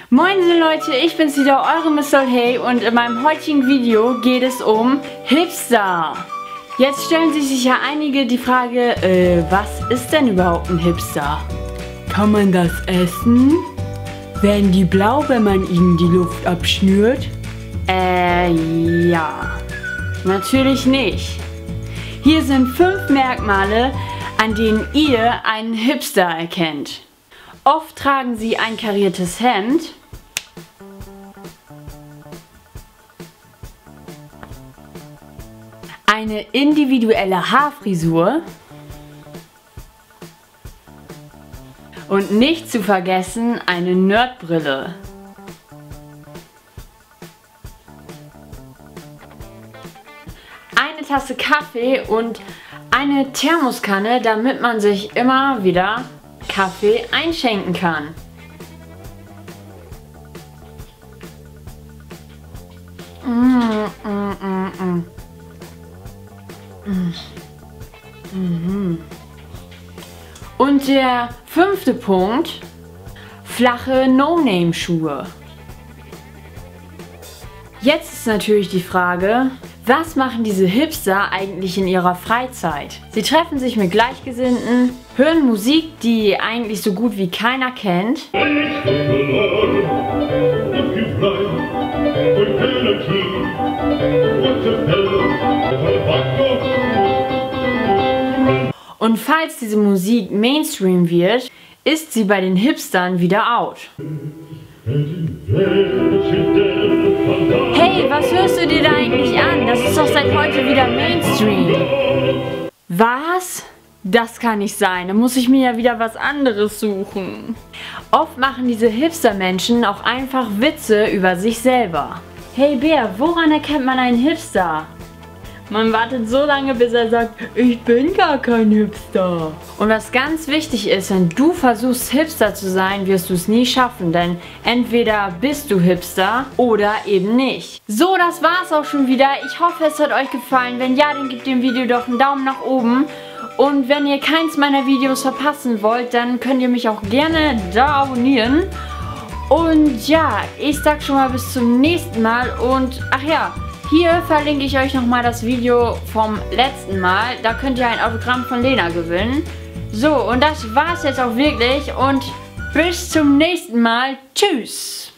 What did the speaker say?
Moin Leute, ich bin's wieder, eure Miss Hey, und in meinem heutigen Video geht es um Hipster. Jetzt stellen sich sicher einige die Frage, was ist denn überhaupt ein Hipster? Kann man das essen? Werden die blau, wenn man ihnen die Luft abschnürt? Ja. Natürlich nicht. Hier sind 5 Merkmale, an denen ihr einen Hipster erkennt. Oft tragen sie ein kariertes Hemd, eine individuelle Haarfrisur und nicht zu vergessen eine Nerdbrille. Eine Tasse Kaffee und eine Thermoskanne, damit man sich immer wieder Kaffee einschenken kann. Und der 5. Punkt, flache No-Name-Schuhe. Jetzt ist natürlich die Frage, was machen diese Hipster eigentlich in ihrer Freizeit? Sie treffen sich mit Gleichgesinnten, hören Musik, die eigentlich so gut wie keiner kennt, und falls diese Musik Mainstream wird, ist sie bei den Hipstern wieder out. Hey, was hörst du dir da eigentlich an? Das ist doch seit heute wieder Mainstream. Was? Das kann nicht sein. Da muss ich mir ja wieder was anderes suchen. Oft machen diese Hipster-Menschen auch einfach Witze über sich selber. Hey Bär, woran erkennt man einen Hipster? Man wartet so lange, bis er sagt, ich bin gar kein Hipster. Und was ganz wichtig ist, wenn du versuchst Hipster zu sein, wirst du es nie schaffen, denn entweder bist du Hipster oder eben nicht. So, das war's auch schon wieder. Ich hoffe, es hat euch gefallen. Wenn ja, dann gebt dem Video doch einen Daumen nach oben. Und wenn ihr keins meiner Videos verpassen wollt, dann könnt ihr mich auch gerne da abonnieren. Und ja, ich sag schon mal bis zum nächsten Mal und ach ja, hier verlinke ich euch nochmal das Video vom letzten Mal. Da könnt ihr ein Autogramm von Lena gewinnen. So, und das war's jetzt auch wirklich. Und bis zum nächsten Mal. Tschüss!